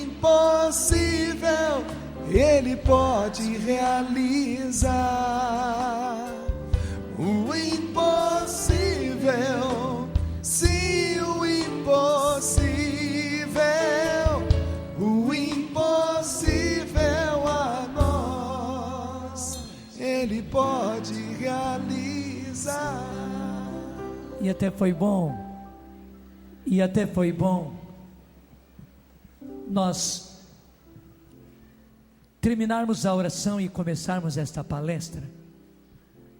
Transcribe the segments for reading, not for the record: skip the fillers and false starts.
impossível Ele pode realizar. O impossível, sim, o impossível a nós Ele pode realizar. E até foi bom nós terminarmos a oração e começarmos esta palestra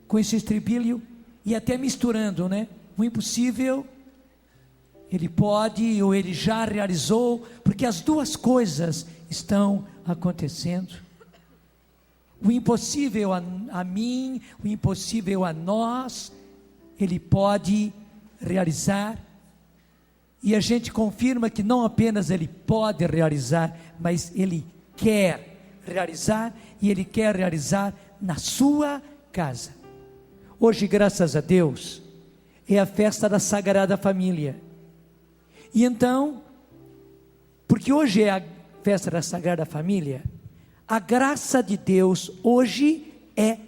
com esse estribilho e até misturando, né? O impossível, Ele pode, ou Ele já realizou, porque as duas coisas estão acontecendo. O impossível a mim, o impossível a nós, Ele pode realizar. E a gente confirma que não apenas Ele pode realizar, mas Ele quer realizar, e Ele quer realizar na sua casa. Hoje, graças a Deus, é a festa da Sagrada Família. E então, porque hoje é a festa da Sagrada Família, a graça de Deus hoje é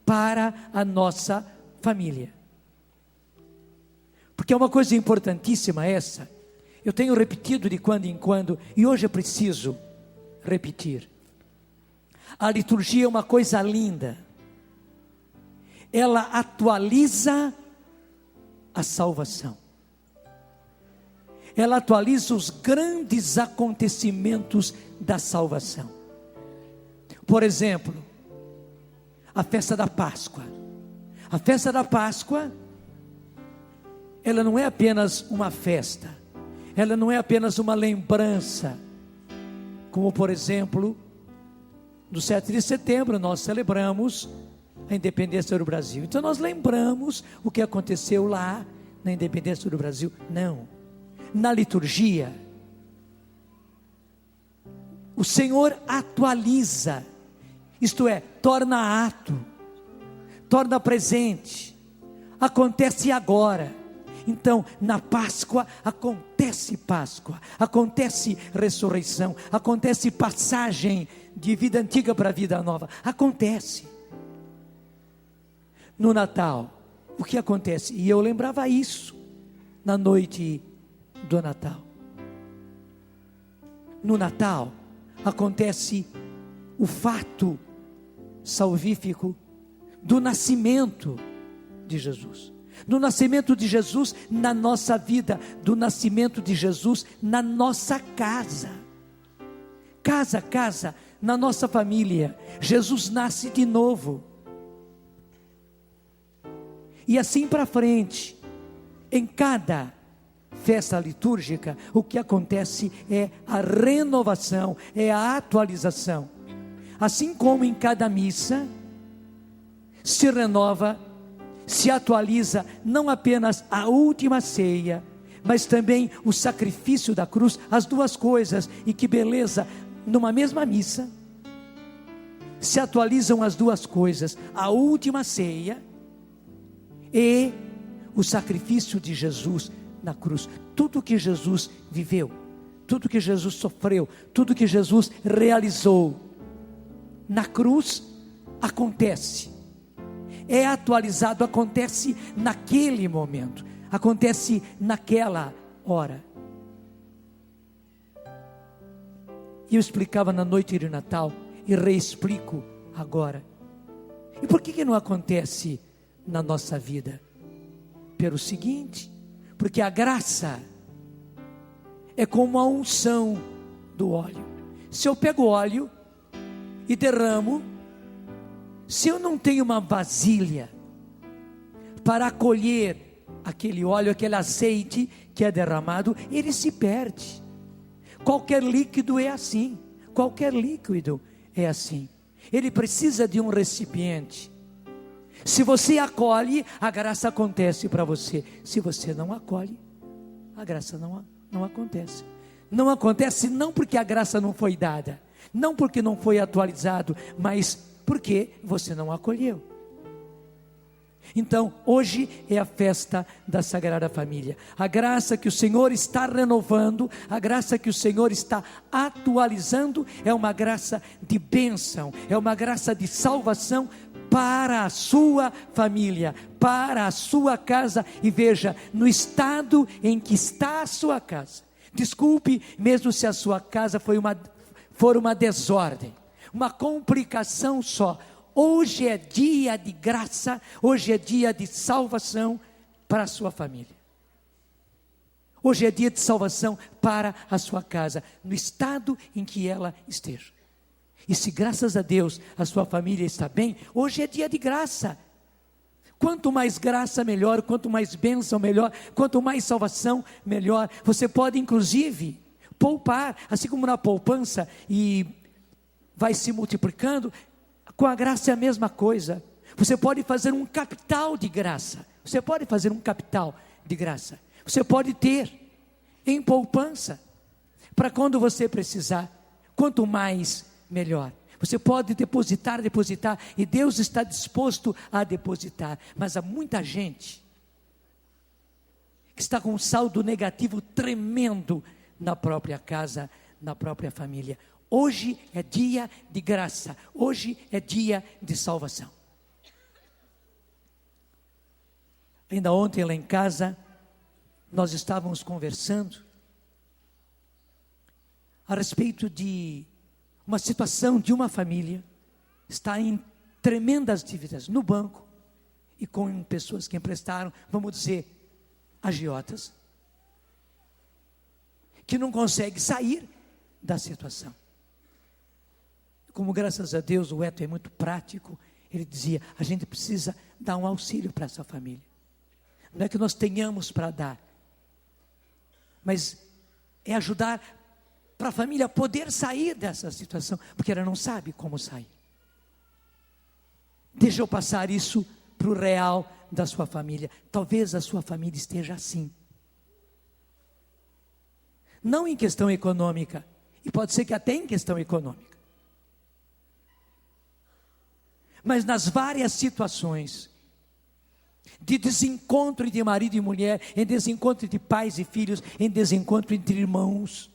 para a nossa família. Porque é uma coisa importantíssima essa. Eu tenho repetido de quando em quando, e hoje é preciso repetir. A liturgia é uma coisa linda. Ela atualiza a salvação. Ela atualiza os grandes acontecimentos da salvação. Por exemplo, a festa da Páscoa. A festa da Páscoa, ela não é apenas uma festa, ela não é apenas uma lembrança, como por exemplo, no 7 de setembro nós celebramos a independência do Brasil, então nós lembramos o que aconteceu lá na independência do Brasil. Não, na liturgia, o Senhor atualiza, isto é, torna ato, torna presente, acontece agora. Então, na Páscoa, acontece ressurreição, acontece passagem de vida antiga para a vida nova, acontece. No Natal, o que acontece? E eu lembrava isso na noite do Natal. No Natal, acontece o fato salvífico do nascimento de Jesus. Do nascimento de Jesus na nossa vida, do nascimento de Jesus na nossa casa. Casa, na nossa família. Jesus nasce de novo. E assim para frente, em cada festa litúrgica, o que acontece é a renovação, é a atualização. Assim como em cada missa, se renova, se atualiza não apenas a última ceia, mas também o sacrifício da cruz, as duas coisas. E que beleza, numa mesma missa, se atualizam as duas coisas, a última ceia e o sacrifício de Jesus na cruz. Tudo que Jesus viveu, tudo que Jesus sofreu, tudo que Jesus realizou na cruz, acontece. É atualizado, acontece naquele momento, acontece naquela hora. E eu explicava na noite de Natal e reexplico agora. E por que não acontece na nossa vida? Pelo seguinte, porque a graça é como a unção do óleo. Se eu pego óleo e derramo, se eu não tenho uma vasilha para acolher aquele óleo, aquele azeite que é derramado, ele se perde. Qualquer líquido é assim. Qualquer líquido é assim. Ele precisa de um recipiente. Se você acolhe, a graça acontece para você. Se você não acolhe, a graça não acontece. Não acontece não porque a graça não foi dada, não porque não foi atualizado, mas porque você não acolheu. Então, hoje é a festa da Sagrada Família. A graça que o Senhor está renovando, a graça que o Senhor está atualizando, é uma graça de bênção, é uma graça de salvação para a sua família, para a sua casa. E veja, no estado em que está a sua casa, desculpe, mesmo se a sua casa for uma desordem, uma complicação só, hoje é dia de graça, hoje é dia de salvação para a sua família. Hoje é dia de salvação para a sua casa, no estado em que ela esteja. E se graças a Deus a sua família está bem, hoje é dia de graça. Quanto mais graça, melhor. Quanto mais bênção, melhor. Quanto mais salvação, melhor. Você pode inclusive poupar, assim como na poupança, e vai se multiplicando. Com a graça é a mesma coisa. Você pode fazer um capital de graça. Você pode fazer um capital de graça. Você pode ter em poupança, para quando você precisar. Quanto mais, melhor. Você pode depositar, e Deus está disposto a depositar. Mas há muita gente que está com um saldo negativo tremendo na própria casa, na própria família. Hoje é dia de graça, hoje é dia de salvação. Ainda ontem lá em casa, nós estávamos conversando a respeito de uma situação de uma família, está em tremendas dívidas no banco, e com pessoas que emprestaram, vamos dizer, agiotas, que não consegue sair da situação. Como graças a Deus o Eto é muito prático, ele dizia, a gente precisa dar um auxílio para essa família. Não é que nós tenhamos para dar, mas é ajudar para a família poder sair dessa situação, porque ela não sabe como sair. Deixa eu passar isso para o real da sua família. Talvez a sua família esteja assim. Não em questão econômica, e pode ser que até em questão econômica, mas nas várias situações de desencontro de marido e mulher, em desencontro de pais e filhos, em desencontro entre irmãos,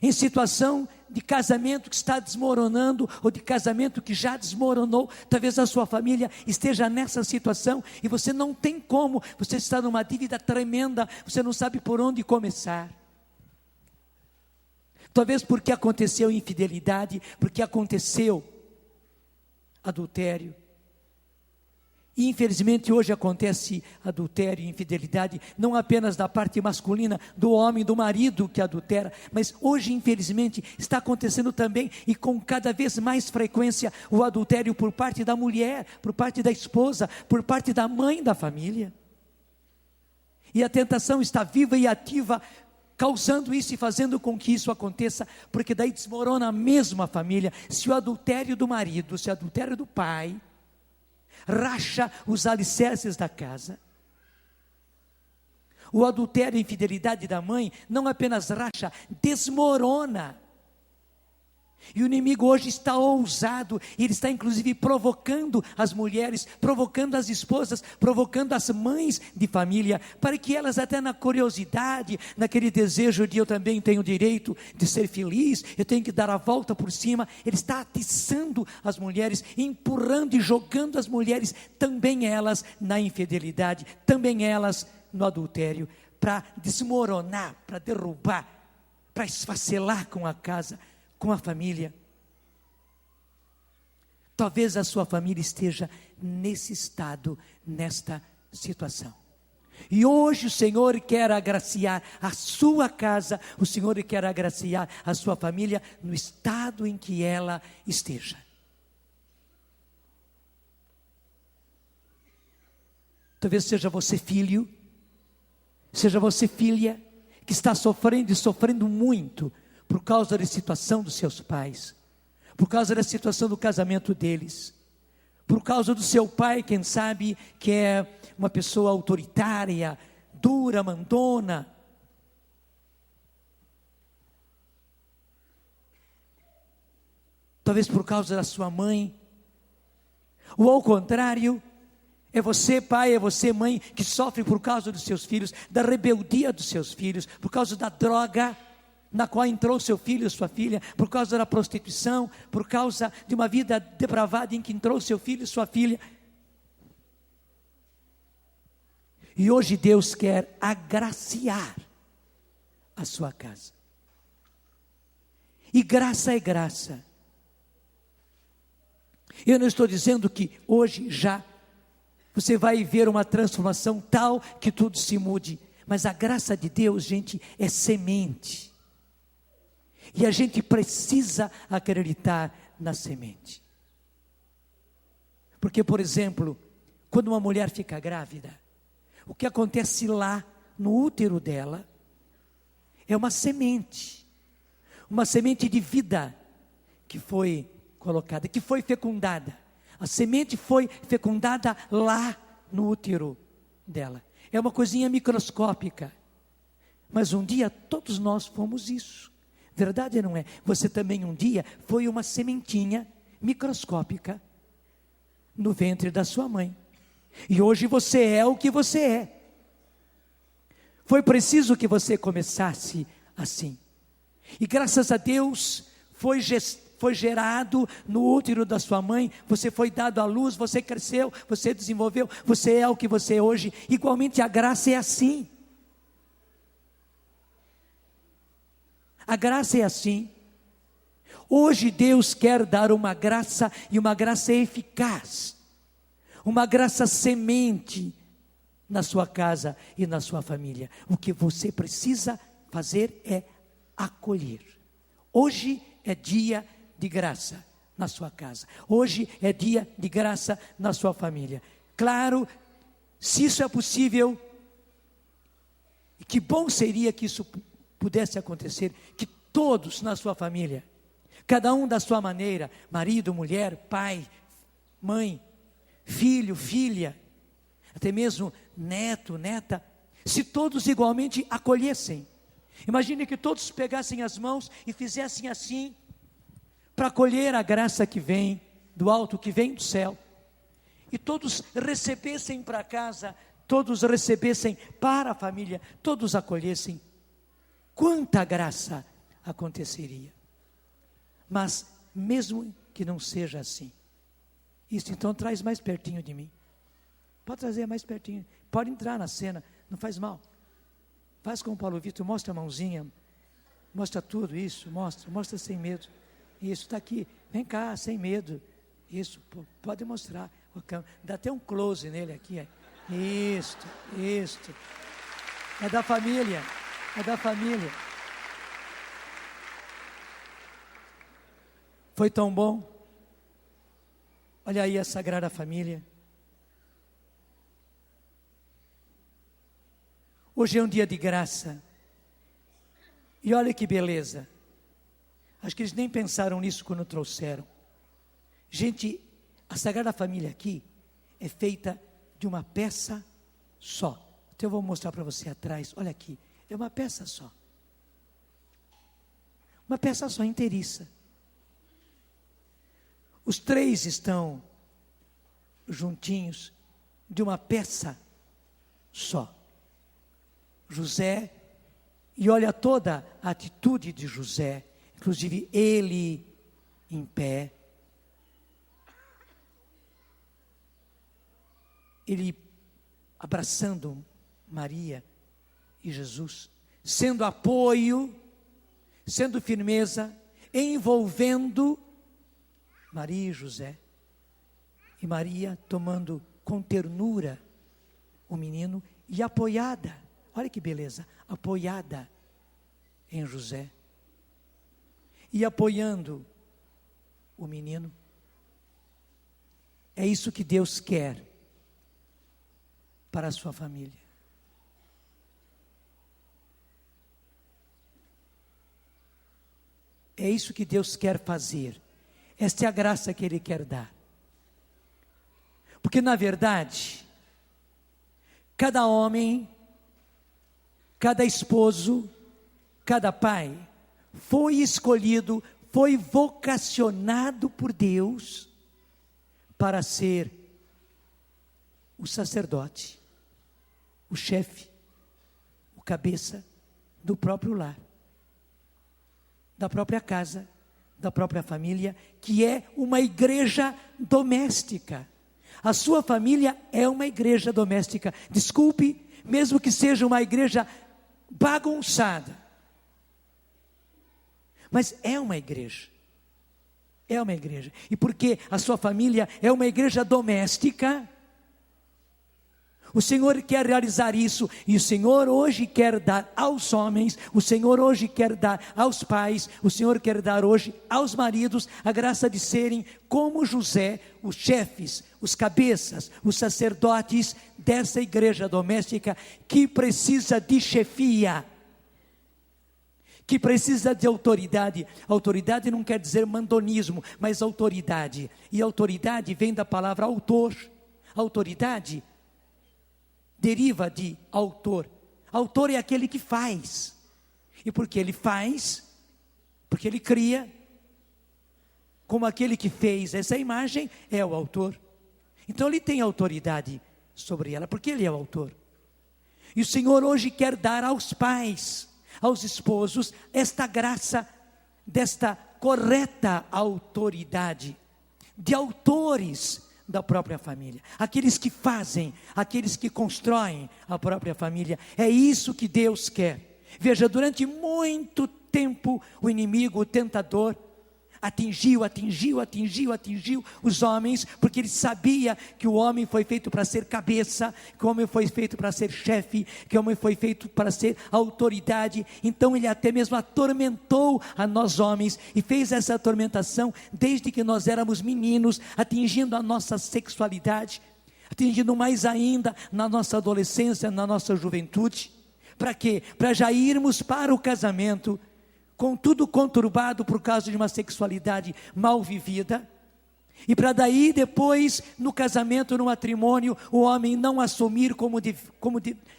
em situação de casamento que está desmoronando, ou de casamento que já desmoronou. Talvez a sua família esteja nessa situação, e você não tem como, você está numa dívida tremenda, você não sabe por onde começar. Talvez porque aconteceu infidelidade, porque aconteceu adultério. E infelizmente hoje acontece adultério e infidelidade, não apenas da parte masculina, do homem, do marido que adultera, mas hoje infelizmente está acontecendo também, e com cada vez mais frequência, o adultério por parte da mulher, por parte da esposa, por parte da mãe da família. E a tentação está viva e ativa, causando isso e fazendo com que isso aconteça, porque daí desmorona mesmo a família. Se o adultério do marido, se o adultério do pai racha os alicerces da casa, o adultério e a infidelidade da mãe não apenas racha, desmorona. E o inimigo hoje está ousado, ele está inclusive provocando as mulheres, provocando as esposas, provocando as mães de família, para que elas, até na curiosidade, naquele desejo de eu também tenho direito de ser feliz, eu tenho que dar a volta por cima, ele está atiçando as mulheres, empurrando e jogando as mulheres, também elas na infidelidade, também elas no adultério, para desmoronar, para derrubar, para esfacelar com a casa, com a família. Talvez a sua família esteja nesse estado, nesta situação. E hoje o Senhor quer agraciar a sua casa, o Senhor quer agraciar a sua família no estado em que ela esteja. Talvez seja você filho, seja você filha, que está sofrendo e sofrendo muito, por causa da situação dos seus pais, por causa da situação do casamento deles, por causa do seu pai, quem sabe, que é uma pessoa autoritária, dura, mandona. Talvez por causa da sua mãe, Ou ao contrário, é você pai, é você mãe que sofre por causa dos seus filhos, da rebeldia dos seus filhos, por causa da droga na qual entrou seu filho ou sua filha, por causa da prostituição, por causa de uma vida depravada em que entrou seu filho e sua filha. E hoje Deus quer agraciar a sua casa. E graça é graça. Eu não estou dizendo que hoje já você vai ver uma transformação tal que tudo se mude. Mas a graça de Deus, gente, é semente. E a gente precisa acreditar na semente. Porque, por exemplo, quando uma mulher fica grávida, o que acontece lá no útero dela é uma semente de vida que foi colocada, que foi fecundada. A semente foi fecundada lá no útero dela. É uma coisinha microscópica, mas um dia todos nós fomos isso. Verdade ou não é? Você também um dia foi uma sementinha microscópica no ventre da sua mãe. E hoje você é o que você é. Foi preciso que você começasse assim. E graças a Deus foi gerado no útero da sua mãe, você foi dado à luz, você cresceu, você desenvolveu, você é o que você é hoje. Igualmente a graça é assim. A graça é assim. Hoje Deus quer dar uma graça, e uma graça eficaz, uma graça semente na sua casa e na sua família. O que você precisa fazer é acolher. Hoje é dia de graça na sua casa. Hoje é dia de graça na sua família. Claro, se isso é possível, que bom seria que isso pudesse acontecer, que todos na sua família, cada um da sua maneira, marido, mulher, pai, mãe, filho, filha, até mesmo neto, neta, se todos igualmente acolhessem. Imagine que todos pegassem as mãos e fizessem assim, para acolher a graça que vem do alto, que vem do céu, e todos recebessem para casa, todos recebessem para a família, todos acolhessem, quanta graça aconteceria. Mas mesmo que não seja assim, isso então traz mais pertinho de mim, pode trazer mais pertinho, pode entrar na cena, não faz mal, faz como o Paulo Vitor, mostra a mãozinha, mostra tudo isso, mostra sem medo, isso, está aqui, vem cá, sem medo, isso, pode mostrar, dá até um close nele aqui, isto, é da família, foi tão bom, olha aí a Sagrada Família. Hoje é um dia de graça, e olha que beleza, acho que eles nem pensaram nisso quando trouxeram. Gente, a Sagrada Família aqui é feita de uma peça só. Então eu vou mostrar para você atrás, olha aqui, é uma peça só. Uma peça só, inteiriça. Os três estão juntinhos de uma peça só. José, e olha toda a atitude de José, inclusive ele em pé, ele abraçando Maria e Jesus, sendo apoio, sendo firmeza, envolvendo Maria e José, e Maria tomando com ternura o menino e apoiada, olha que beleza, apoiada em José, e apoiando o menino. É isso que Deus quer para a sua família. É isso que Deus quer fazer. Esta é a graça que Ele quer dar. Porque na verdade, cada homem, cada esposo, cada pai, foi escolhido, foi vocacionado por Deus para ser o sacerdote, o chefe, o cabeça do próprio lar, da própria casa, da própria família, que é uma igreja doméstica. A sua família é uma igreja doméstica. Desculpe, mesmo que seja uma igreja bagunçada, mas é uma igreja. É uma igreja. E porque a sua família é uma igreja doméstica, o Senhor quer realizar isso, e o Senhor hoje quer dar aos homens, o Senhor hoje quer dar aos pais, o Senhor quer dar hoje aos maridos a graça de serem como José, os chefes, os cabeças, os sacerdotes dessa igreja doméstica que precisa de chefia, que precisa de autoridade. Autoridade não quer dizer mandonismo, mas autoridade, e autoridade vem da palavra autor. Autoridade deriva de autor. Autor é aquele que faz, e porque ele faz, porque ele cria, como aquele que fez essa imagem é o autor, então ele tem autoridade sobre ela, porque ele é o autor. E o Senhor hoje quer dar aos pais, aos esposos, esta graça, desta correta autoridade, de autores da própria família, aqueles que fazem, aqueles que constroem a própria família. É isso que Deus quer. Veja, durante muito tempo o inimigo, o tentador, atingiu os homens, porque ele sabia que o homem foi feito para ser cabeça, que o homem foi feito para ser chefe, que o homem foi feito para ser autoridade. Então ele até mesmo atormentou a nós homens, e fez essa atormentação desde que nós éramos meninos, atingindo a nossa sexualidade, atingindo mais ainda na nossa adolescência, na nossa juventude. Para quê? Para já irmos para o casamento com tudo conturbado por causa de uma sexualidade mal vivida, e para daí depois, no casamento, no matrimônio, o homem não assumir como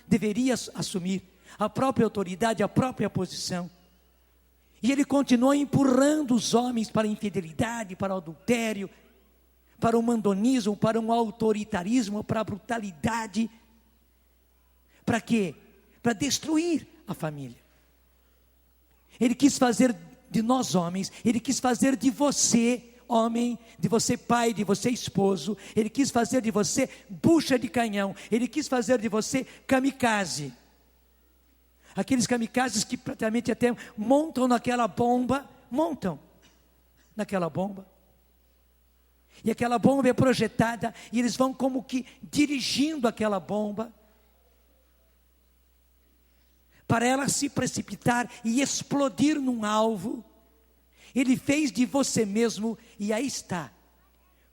deveria assumir a própria autoridade, a própria posição, e ele continuou empurrando os homens para a infidelidade, para o adultério, para o mandonismo, para um autoritarismo, para a brutalidade. Para quê? Para destruir a família. Ele quis fazer de nós homens, ele quis fazer de você homem, de você pai, de você esposo, ele quis fazer de você bucha de canhão, ele quis fazer de você kamikaze. Aqueles kamikazes que praticamente até montam naquela bomba, e aquela bomba é projetada, e eles vão como que dirigindo aquela bomba, para ela se precipitar e explodir num alvo. Ele fez de você mesmo, e aí está,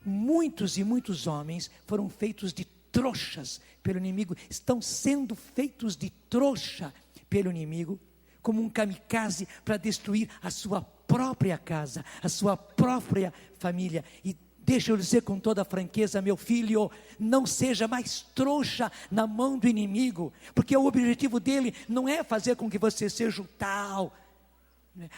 muitos e muitos homens foram feitos de trouxas pelo inimigo, estão sendo feitos de trouxa pelo inimigo, como um kamikaze para destruir a sua própria casa, a sua própria família. E deixa eu dizer com toda a franqueza, meu filho, não seja mais trouxa na mão do inimigo, porque o objetivo dele não é fazer com que você seja o tal,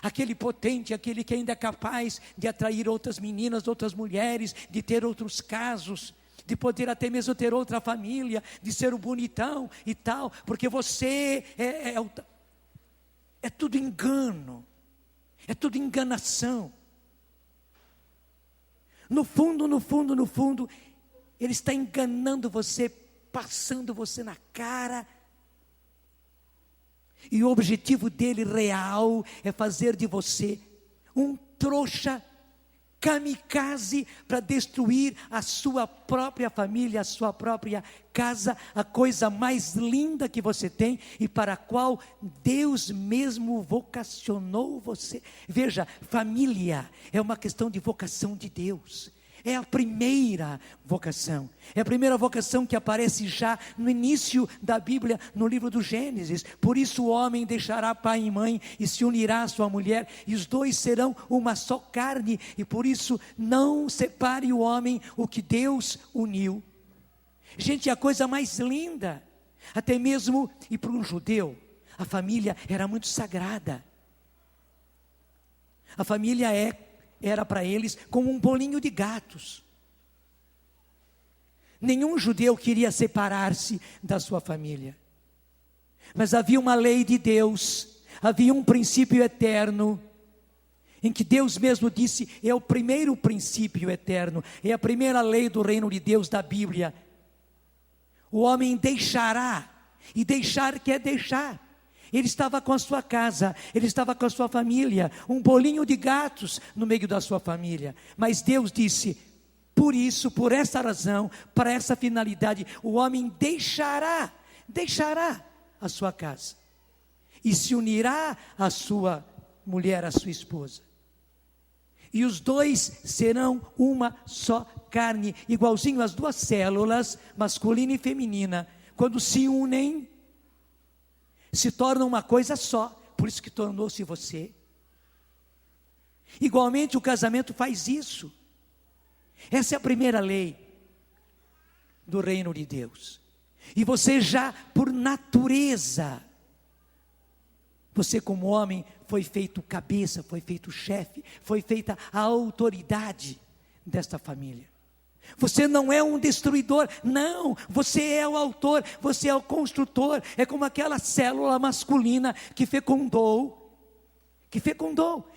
aquele potente, aquele que ainda é capaz de atrair outras meninas, outras mulheres, de ter outros casos, de poder até mesmo ter outra família, de ser o bonitão e tal, porque você é tudo engano, é tudo enganação. No fundo, ele está enganando você, passando você na cara. E o objetivo dele real é fazer de você um trouxa kamikaze para destruir a sua própria família, a sua própria casa, a coisa mais linda que você tem e para a qual Deus mesmo vocacionou você. Veja, família é uma questão de vocação de Deus. É a primeira vocação. É a primeira vocação que aparece já no início da Bíblia, no livro do Gênesis. Por isso o homem deixará pai e mãe e se unirá à sua mulher, e os dois serão uma só carne. E por isso não separe o homem o que Deus uniu. Gente, é a coisa mais linda. Até mesmo, e para um judeu, a família era muito sagrada. A família era para eles como um bolinho de gatos. Nenhum judeu queria separar-se da sua família. Mas havia uma lei de Deus, havia um princípio eterno, em que Deus mesmo disse, é o primeiro princípio eterno, é a primeira lei do reino de Deus da Bíblia. O homem deixará, e deixar quer deixar. Ele estava com a sua casa, ele estava com a sua família, um bolinho de gatos no meio da sua família. Mas Deus disse, por isso, por essa razão, para essa finalidade, o homem deixará a sua casa e se unirá à sua mulher, à sua esposa. E os dois serão uma só carne, igualzinho as duas células, masculina e feminina, quando se unem, se tornam uma coisa só, por isso que tornou-se você. Igualmente o casamento faz isso. Essa é a primeira lei do reino de Deus. E você já, por natureza, você como homem foi feito cabeça, foi feito chefe, foi feita a autoridade desta família. Você não é um destruidor, não, você é o autor, você é o construtor. É como aquela célula masculina que fecundou,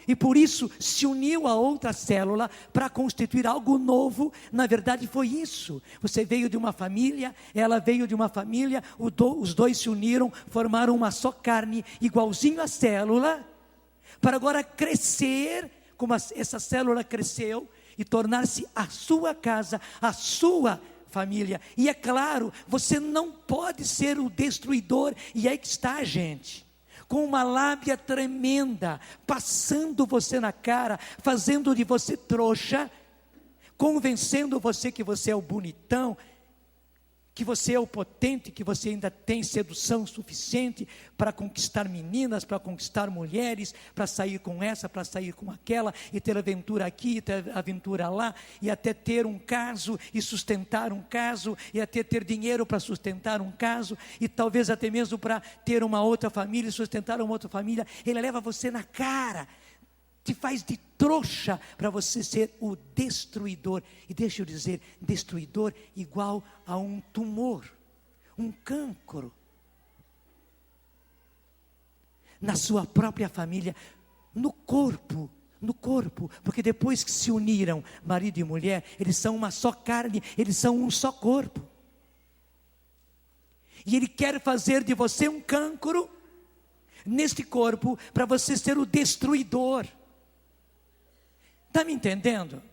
e por isso se uniu a outra célula para constituir algo novo. Na verdade foi isso, você veio de uma família, ela veio de uma família, os dois se uniram, formaram uma só carne, igualzinho a célula, para agora crescer, como essa célula cresceu, e tornar-se a sua casa, a sua família. E é claro, você não pode ser o destruidor, e aí que está, gente, com uma lábia tremenda, passando você na cara, fazendo de você trouxa, convencendo você que você é o bonitão, que você é o potente, que você ainda tem sedução suficiente para conquistar meninas, para conquistar mulheres, para sair com essa, para sair com aquela, e ter aventura aqui, e ter aventura lá, e até ter um caso, e sustentar um caso, e até ter dinheiro para sustentar um caso, e talvez até mesmo para ter uma outra família, e sustentar uma outra família. Ele leva você na cara, te faz de trouxa para você ser o destruidor. E deixa eu dizer, destruidor igual a um tumor, um cancro na sua própria família, no corpo, porque depois que se uniram, marido e mulher, eles são uma só carne, eles são um só corpo. E ele quer fazer de você um cancro neste corpo, para você ser o destruidor. Está me entendendo?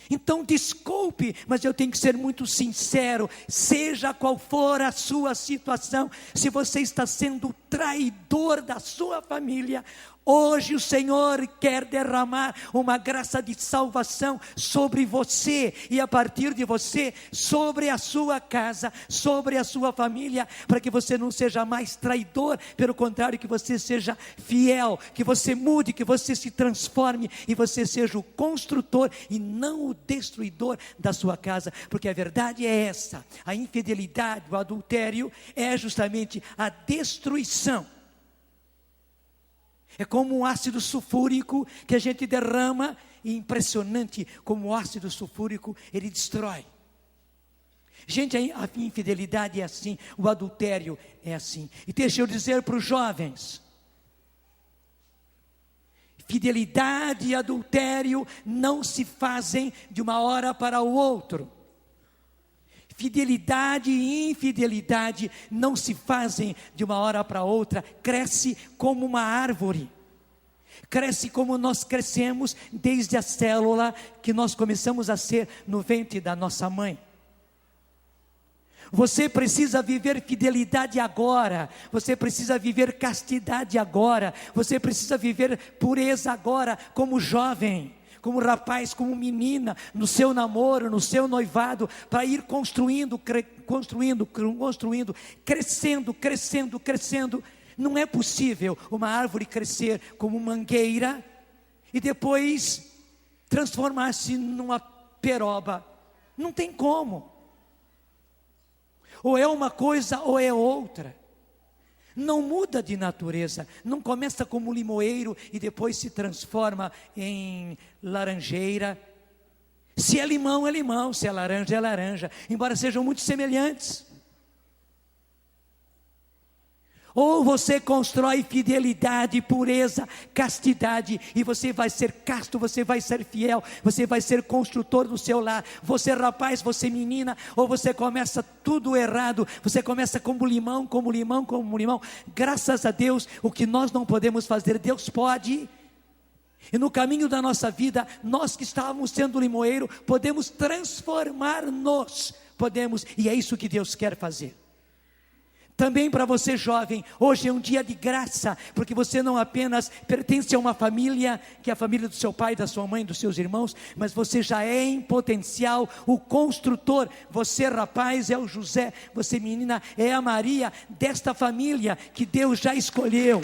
Então desculpe, mas eu tenho que ser muito sincero. Seja qual for a sua situação, se você está sendo traidor da sua família, hoje o Senhor quer derramar uma graça de salvação sobre você, e a partir de você, sobre a sua casa, sobre a sua família, para que você não seja mais traidor, pelo contrário, que você seja fiel, que você mude, que você se transforme, e você seja o construtor e não o destruidor da sua casa. Porque a verdade é essa, a infidelidade, o adultério é justamente a destruição. É como um ácido sulfúrico que a gente derrama, e impressionante como o ácido sulfúrico, ele destrói. Gente, a infidelidade é assim, o adultério é assim. E deixa eu dizer para os jovens, fidelidade e adultério não se fazem de uma hora para o outro. Fidelidade e infidelidade não se fazem de uma hora para outra. Cresce como uma árvore. Cresce como nós crescemos desde a célula que nós começamos a ser no ventre da nossa mãe. Você precisa viver fidelidade agora. Você precisa viver castidade agora. Você precisa viver pureza agora, como jovem, como rapaz, como menina, no seu namoro, no seu noivado, para ir construindo, crescendo. Não é possível uma árvore crescer como mangueira e depois transformar-se numa peroba. Não tem como. Ou é uma coisa ou é outra. Não muda de natureza, não começa como limoeiro e depois se transforma em laranjeira. Se é limão, é limão. Se é laranja, é laranja. Embora sejam muito semelhantes. Ou você constrói fidelidade, pureza, castidade, e você vai ser casto, você vai ser fiel, você vai ser construtor do seu lar. Você rapaz, você menina, ou você começa tudo errado, você começa como limão, como limão, como limão. Graças a Deus, o que nós não podemos fazer, Deus pode. E no caminho da nossa vida, nós que estávamos sendo limoeiro, podemos transformar-nos, podemos, e é isso que Deus quer fazer. Também para você jovem, hoje é um dia de graça, porque você não apenas pertence a uma família, que é a família do seu pai, da sua mãe, dos seus irmãos, mas você já é em potencial o construtor. Você rapaz é o José, você menina é a Maria, desta família que Deus já escolheu.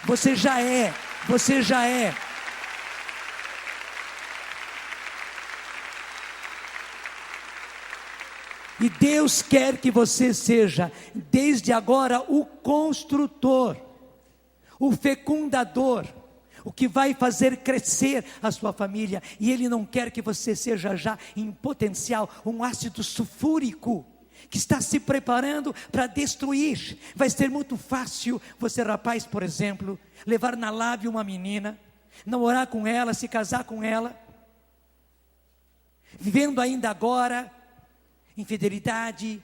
Você já é. E Deus quer que você seja, desde agora, o construtor, o fecundador, o que vai fazer crescer a sua família. E Ele não quer que você seja já em potencial um ácido sulfúrico, que está se preparando para destruir. Vai ser muito fácil você, rapaz, por exemplo, levar na lábia uma menina, namorar com ela, se casar com ela, vivendo ainda agora infidelidade,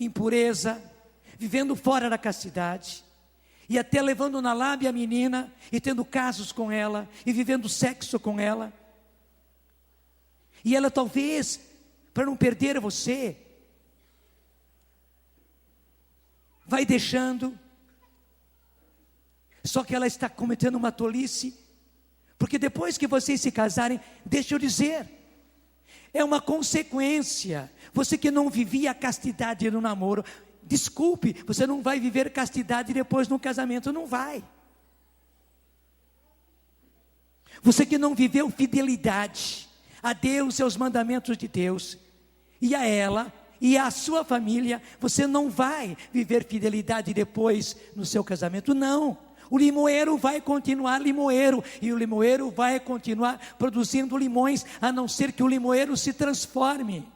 impureza, vivendo fora da castidade, e até levando na lábia a menina, e tendo casos com ela, e vivendo sexo com ela, e ela talvez, para não perder você, vai deixando, só que ela está cometendo uma tolice, porque depois que vocês se casarem, deixa eu dizer, é uma consequência. Você que não vivia a castidade no namoro, desculpe, você não vai viver castidade depois no casamento, não vai. Você que não viveu fidelidade a Deus e aos mandamentos de Deus, e a ela, e a sua família, você não vai viver fidelidade depois no seu casamento, não. O limoeiro vai continuar limoeiro, e o limoeiro vai continuar produzindo limões, a não ser que o limoeiro se transforme.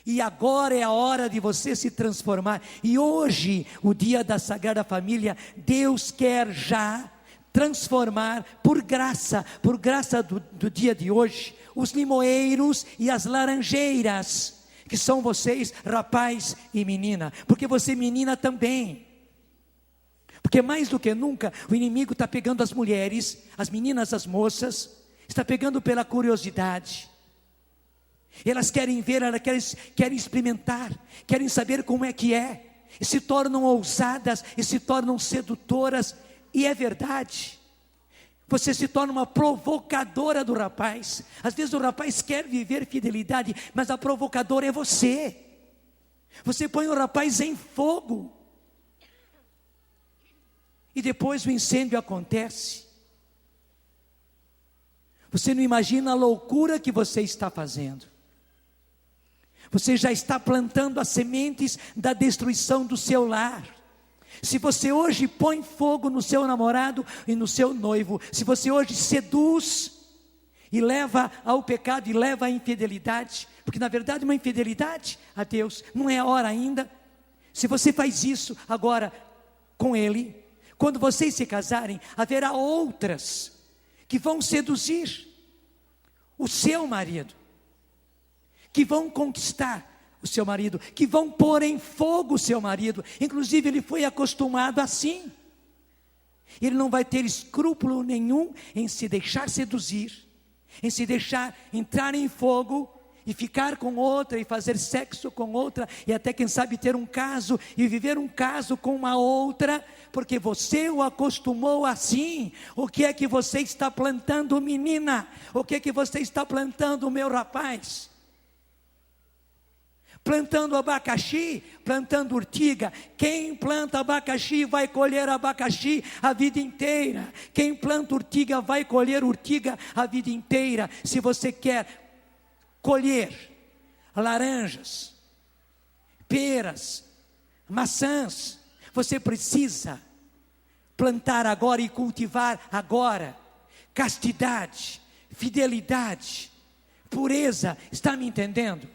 E agora é a hora de você se transformar. E hoje, o dia da Sagrada Família, Deus quer já transformar por graça do dia de hoje, os limoeiros e as laranjeiras, que são vocês, rapaz e menina, porque você menina também. Porque mais do que nunca, o inimigo está pegando as mulheres, as meninas, as moças, está pegando pela curiosidade. Elas querem ver, elas querem experimentar, querem saber como é que é, e se tornam ousadas, e se tornam sedutoras, e é verdade. Você se torna uma provocadora do rapaz. Às vezes o rapaz quer viver fidelidade, mas a provocadora é você. Você põe o rapaz em fogo. E depois o incêndio acontece. Você não imagina a loucura que você está fazendo. Você já está plantando as sementes da destruição do seu lar. Se você hoje põe fogo no seu namorado e no seu noivo, se você hoje seduz e leva ao pecado e leva à infidelidade, porque na verdade uma infidelidade a Deus, não é a hora ainda. Se você faz isso agora com Ele, quando vocês se casarem, haverá outras que vão seduzir o seu marido, que vão conquistar o seu marido, que vão pôr em fogo o seu marido. Inclusive ele foi acostumado assim. Ele não vai ter escrúpulo nenhum em se deixar seduzir, em se deixar entrar em fogo e ficar com outra, e fazer sexo com outra, e até quem sabe ter um caso, e viver um caso com uma outra, porque você o acostumou assim. O que é que você está plantando, menina? O que é que você está plantando, meu rapaz? Plantando abacaxi, plantando urtiga. Quem planta abacaxi vai colher abacaxi a vida inteira. Quem planta urtiga vai colher urtiga a vida inteira. Se você quer colher laranjas, peras, maçãs, você precisa plantar agora e cultivar agora castidade, fidelidade, pureza. Está me entendendo?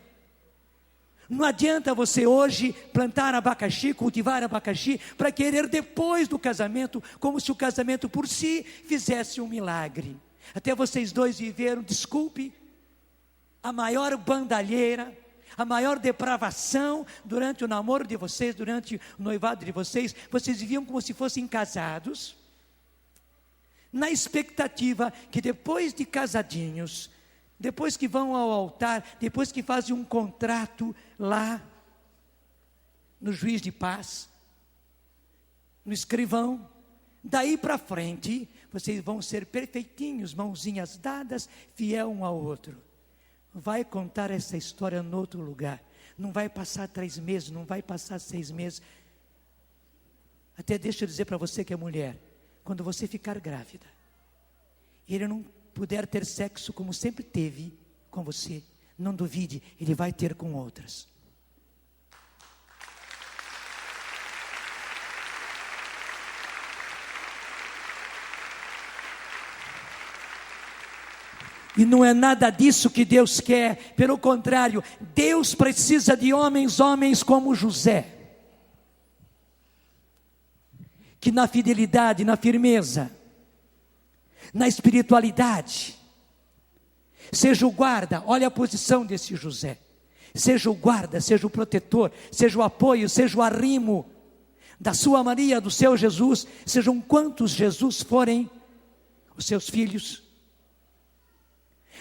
Não adianta você hoje plantar abacaxi, cultivar abacaxi, para querer depois do casamento, como se o casamento por si fizesse um milagre. Até vocês dois viveram, desculpe, a maior bandalheira, a maior depravação durante o namoro de vocês, durante o noivado de vocês. Vocês viviam como se fossem casados, na expectativa que depois de casadinhos, depois que vão ao altar, depois que fazem um contrato lá no juiz de paz, no escrivão, daí para frente, vocês vão ser perfeitinhos, mãozinhas dadas, fiel um ao outro. Vai contar essa história em outro lugar. Não vai passar 3 meses, não vai passar 6 meses. Até deixa eu dizer para você que é mulher, quando você ficar grávida, e ele não puder ter sexo como sempre teve com você, não duvide, ele vai ter com outras. E não é nada disso que Deus quer, pelo contrário, Deus precisa de homens como José, que na fidelidade, na firmeza, na espiritualidade, seja o guarda. Olha a posição desse José, seja o guarda, seja o protetor, seja o apoio, seja o arrimo da sua Maria, do seu Jesus, sejam quantos Jesus forem os seus filhos.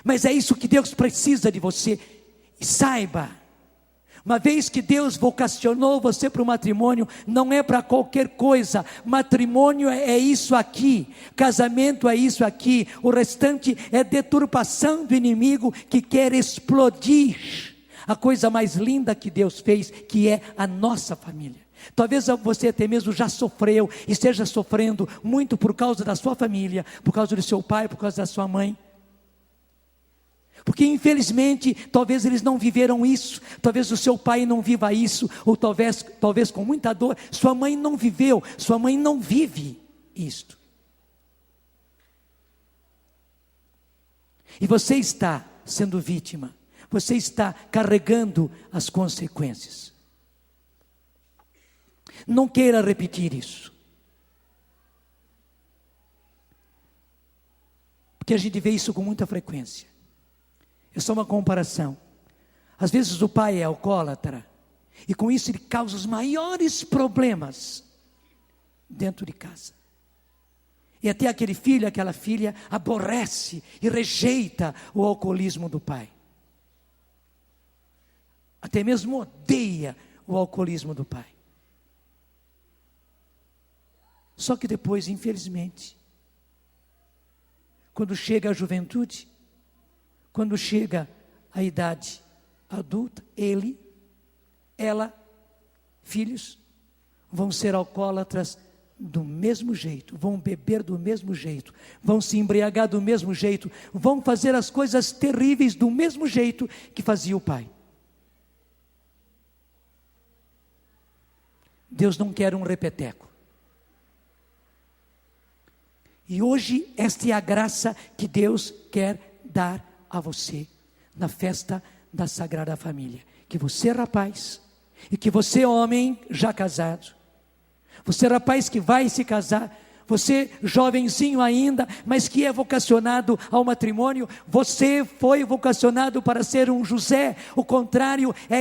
Mas é isso que Deus precisa de você. E saiba, uma vez que Deus vocacionou você para o matrimônio, não é para qualquer coisa. Matrimônio é isso aqui, casamento é isso aqui, o restante é deturpação do inimigo que quer explodir a coisa mais linda que Deus fez, que é a nossa família. Talvez você até mesmo já sofreu, e esteja sofrendo muito por causa da sua família, por causa do seu pai, por causa da sua mãe. Porque infelizmente, talvez eles não viveram isso, talvez o seu pai não viva isso, ou talvez com muita dor, sua mãe não viveu, sua mãe não vive isto. E você está sendo vítima, você está carregando as consequências. Não queira repetir isso. Porque a gente vê isso com muita frequência. É só uma comparação. Às vezes o pai é alcoólatra, e com isso ele causa os maiores problemas dentro de casa. E até aquele filho, aquela filha aborrece e rejeita o alcoolismo do pai. Até mesmo odeia o alcoolismo do pai. Só que depois, infelizmente, quando chega a juventude, quando chega a idade adulta, ela, filhos, vão ser alcoólatras do mesmo jeito, vão beber do mesmo jeito, vão se embriagar do mesmo jeito, vão fazer as coisas terríveis do mesmo jeito que fazia o pai. Deus não quer um repeteco. E hoje esta é a graça que Deus quer dar a você na festa da Sagrada Família. Que você, rapaz, e que você, homem já casado, você, rapaz que vai se casar, você, jovenzinho ainda, mas que é vocacionado ao matrimônio, você foi vocacionado para ser um José. O contrário é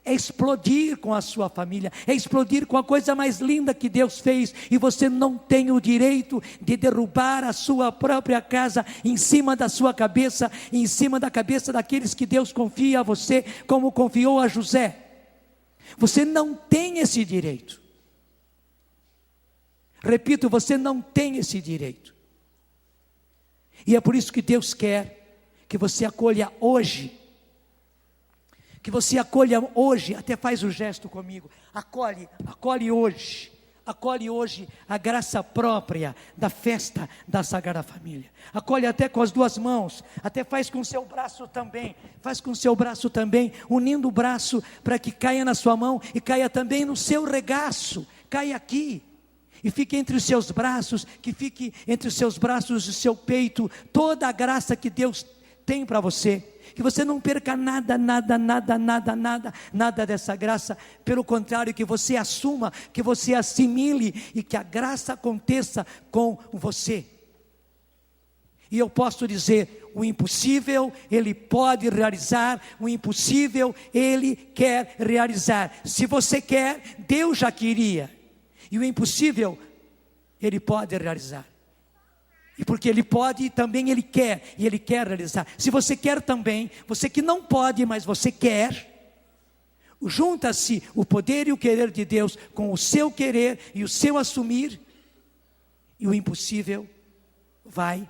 explodir com a sua família, é explodir com a coisa mais linda que Deus fez, e você não tem o direito de derrubar a sua própria casa em cima da sua cabeça, em cima da cabeça daqueles que Deus confia a você, como confiou a José. Você não tem esse direito. Repito, você não tem esse direito. E é por isso que Deus quer que você acolha hoje. Que você acolha hoje, até faz o gesto comigo, acolhe hoje a graça própria da festa da Sagrada Família. Acolhe até com as 2 mãos, até faz com o seu braço também, unindo o braço para que caia na sua mão e caia também no seu regaço, caia aqui. E fique entre os seus braços, que fique entre os seus braços e o seu peito, toda a graça que Deus tem para você. Que você não perca nada dessa graça. Pelo contrário, que você assuma, que você assimile e que a graça aconteça com você. E eu posso dizer, o impossível Ele pode realizar, o impossível Ele quer realizar. Se você quer, Deus já queria. E o impossível Ele pode realizar. E porque Ele pode, também Ele quer, e Ele quer realizar. Se você quer também, você que não pode, mas você quer, junta-se o poder e o querer de Deus com o seu querer e o seu assumir, e o impossível vai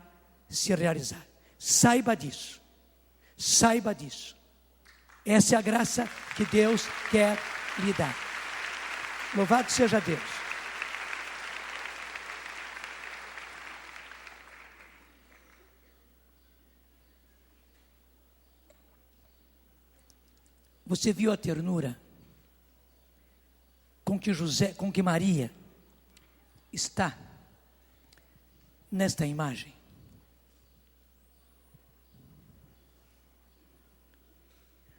se realizar. Saiba disso. Saiba disso. Essa é a graça que Deus quer lhe dar. Louvado seja Deus. Você viu a ternura com que Maria está nesta imagem?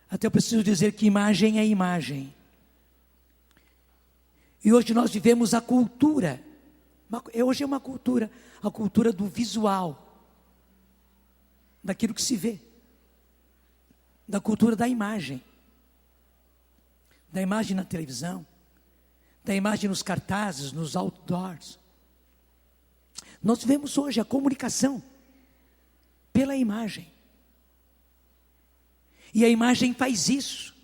Até eu preciso dizer que imagem é imagem. E hoje nós vivemos a cultura. Hoje é uma cultura, a cultura do visual, daquilo que se vê, da cultura da imagem na televisão, da imagem nos cartazes, nos outdoors. Nós vemos hoje a comunicação pela imagem. E a imagem faz isso.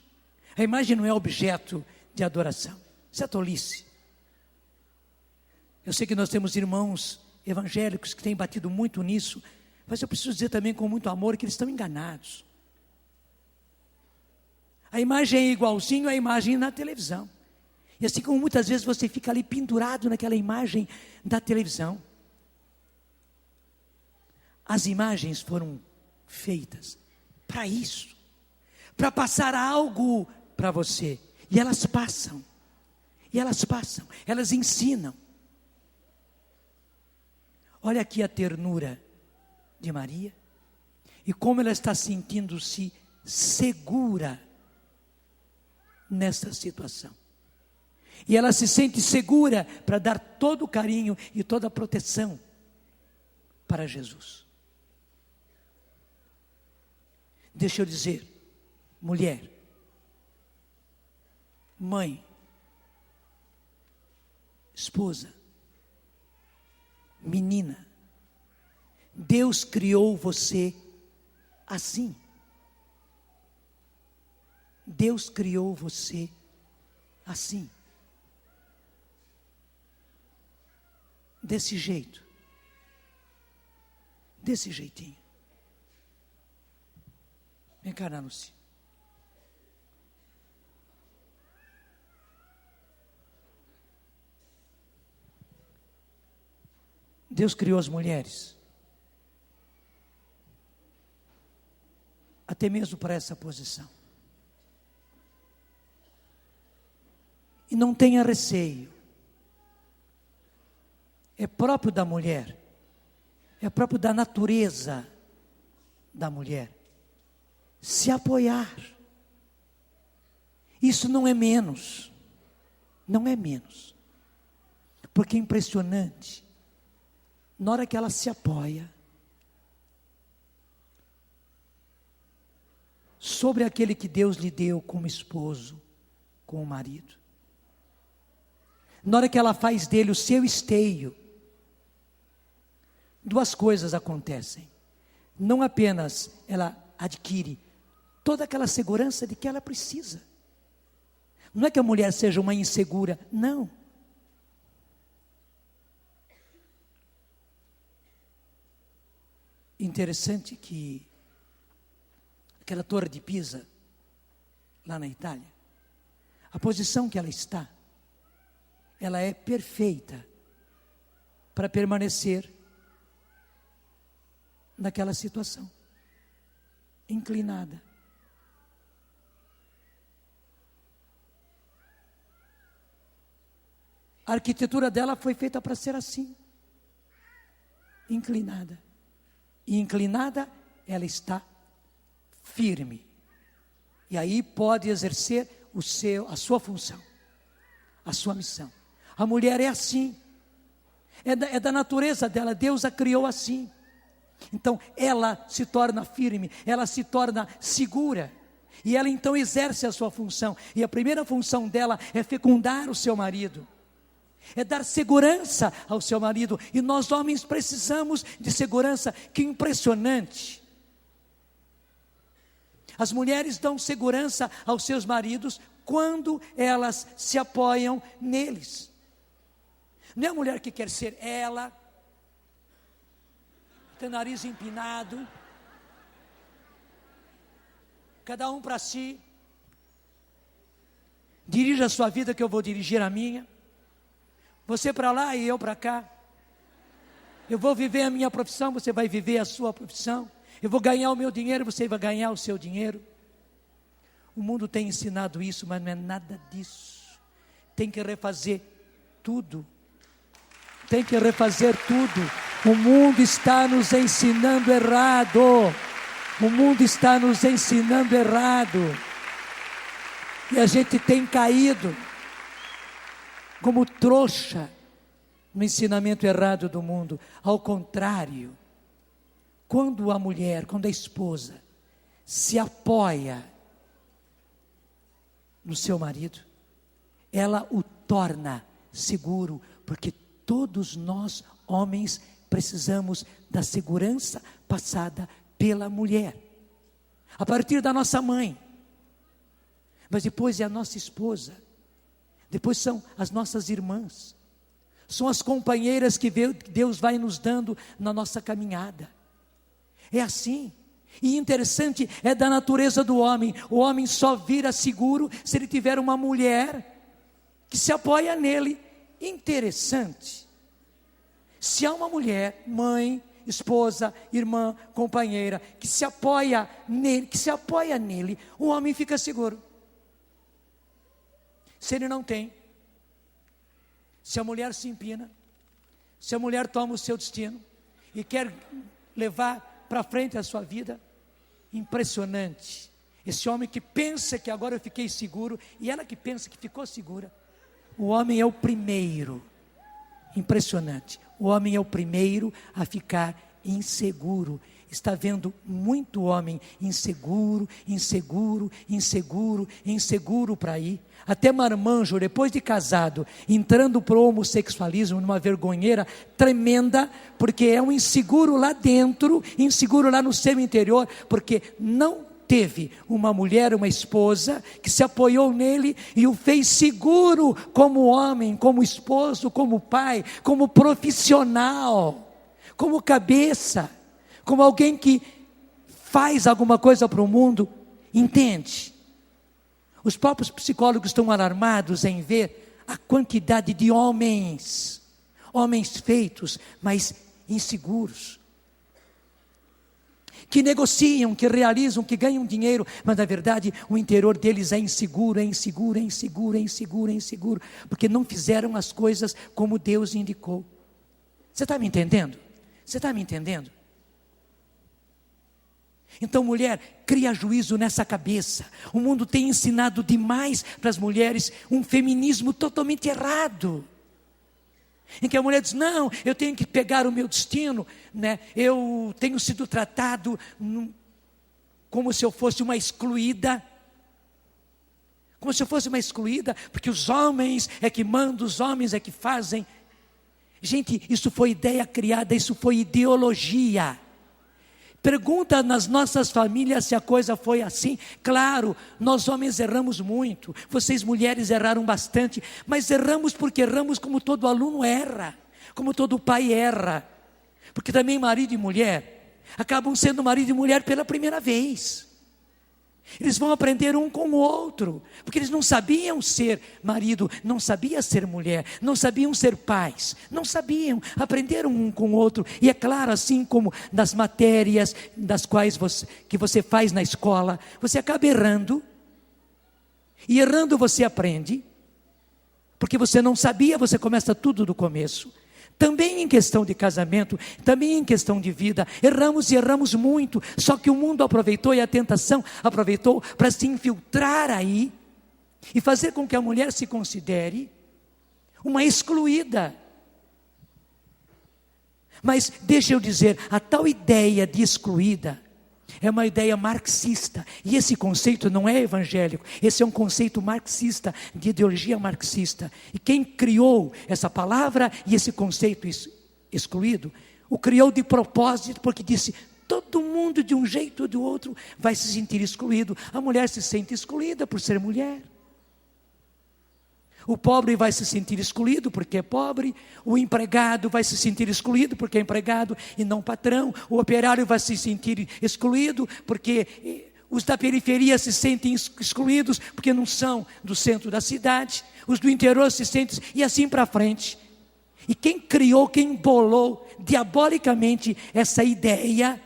A imagem não é objeto de adoração. Isso é tolice. Eu sei que nós temos irmãos evangélicos que têm batido muito nisso, mas eu preciso dizer também com muito amor que eles estão enganados. A imagem é igualzinho à imagem na televisão. E assim como muitas vezes você fica ali pendurado naquela imagem da televisão. As imagens foram feitas para isso. Para passar algo para você. E elas passam. Elas ensinam. Olha aqui a ternura de Maria. E como ela está sentindo-se segura nessa situação. E ela se sente segura para dar todo o carinho e toda a proteção para Jesus. Deixa eu dizer, mulher, mãe, esposa, menina, Deus criou você assim. Deus criou você assim. Desse jeito. Desse jeitinho. Vem cá, Nancy. Deus criou as mulheres. Até mesmo para essa posição. E não tenha receio. É próprio da mulher. É próprio da natureza da mulher. Se apoiar. Isso não é menos. Não é menos. Porque é impressionante. Na hora que ela se apoia sobre aquele que Deus lhe deu como esposo, como marido. Na hora que ela faz dele o seu esteio, duas coisas acontecem. Não apenas ela adquire toda aquela segurança de que ela precisa. Não é que a mulher seja uma insegura, não. Interessante que aquela torre de Pisa, lá na Itália, a posição que ela está, ela é perfeita para permanecer naquela situação, inclinada. A arquitetura dela foi feita para ser assim, inclinada. E inclinada ela está firme. E aí pode exercer a sua função, a sua missão. A mulher é assim. É da natureza dela, Deus a criou assim. Então ela se torna firme, ela se torna segura. E ela então exerce a sua função. E a primeira função dela é fecundar o seu marido. É dar segurança ao seu marido. E nós homens precisamos de segurança. Que impressionante. As mulheres dão segurança aos seus maridos quando elas se apoiam neles. Não é a mulher que quer ser ela, tem nariz empinado, cada um para si. Dirija a sua vida que eu vou dirigir a minha. Você para lá e eu para cá. Eu vou viver a minha profissão, você vai viver a sua profissão. Eu vou ganhar o meu dinheiro, você vai ganhar o seu dinheiro. O mundo tem ensinado isso, mas não é nada disso. Tem que refazer tudo. Tem que refazer tudo. O mundo está nos ensinando errado. O mundo está nos ensinando errado. E a gente tem caído como trouxa no ensinamento errado do mundo. Ao contrário, quando a mulher, quando a esposa se apoia no seu marido, ela o torna seguro, porque todos nós, homens, precisamos da segurança passada pela mulher, a partir da nossa mãe, mas depois é a nossa esposa, depois são as nossas irmãs, são as companheiras que Deus vai nos dando na nossa caminhada. É assim. E interessante, é da natureza do homem. O homem só vira seguro se ele tiver uma mulher que se apoia nele. Interessante. Se há uma mulher, mãe, esposa, irmã, companheira, que se apoia nele, o homem fica seguro. Se ele não tem, se a mulher se empina, se a mulher toma o seu destino e quer levar para frente a sua vida, impressionante. Esse homem que pensa que agora eu fiquei seguro, e ela que pensa que ficou segura. O homem é o primeiro, impressionante, o homem é o primeiro a ficar inseguro. Está vendo muito homem inseguro para ir. Até marmanjo, depois de casado, entrando para o homossexualismo, numa vergonheira tremenda, porque é um inseguro lá dentro, inseguro lá no seu interior, porque não teve uma mulher, uma esposa, que se apoiou nele e o fez seguro como homem, como esposo, como pai, como profissional, como cabeça, como alguém que faz alguma coisa para o mundo. Entende? Os próprios psicólogos estão alarmados em ver a quantidade de homens feitos, mas inseguros, que negociam, que realizam, que ganham dinheiro, mas na verdade o interior deles é inseguro, porque não fizeram as coisas como Deus indicou. Você está me entendendo? Você está me entendendo? Então, mulher, cria juízo nessa cabeça. O mundo tem ensinado demais para as mulheres um feminismo totalmente errado, em que a mulher diz: não, eu tenho que pegar o meu destino, né? Eu tenho sido tratado como se eu fosse uma excluída, porque os homens é que mandam, os homens é que fazem. Gente, isso foi ideia criada, isso foi ideologia. Pergunta nas nossas famílias se a coisa foi assim. Claro, nós homens erramos muito, vocês mulheres erraram bastante, mas erramos porque erramos como todo aluno erra, como todo pai erra, porque também marido e mulher acabam sendo marido e mulher pela primeira vez. Eles vão aprender um com o outro, porque eles não sabiam ser marido, não sabiam ser mulher, não sabiam ser pais, não sabiam, aprenderam um com o outro. E é claro, assim como nas matérias das quais que você faz na escola, você acaba errando, e errando você aprende, porque você não sabia, você começa tudo do começo. Também em questão de casamento, também em questão de vida, erramos e erramos muito, só que o mundo aproveitou e a tentação aproveitou para se infiltrar aí e fazer com que a mulher se considere uma excluída. Mas deixa eu dizer, a tal ideia de excluída é uma ideia marxista, e esse conceito não é evangélico, esse é um conceito marxista, de ideologia marxista. E quem criou essa palavra e esse conceito excluído, o criou de propósito, porque disse: todo mundo de um jeito ou de outro vai se sentir excluído. A mulher se sente excluída por ser mulher. O pobre vai se sentir excluído porque é pobre. O empregado vai se sentir excluído porque é empregado e não patrão. O operário vai se sentir excluído porque os da periferia se sentem excluídos porque não são do centro da cidade. Os do interior se sentem, e assim para frente. E quem criou, quem bolou diabolicamente essa ideia,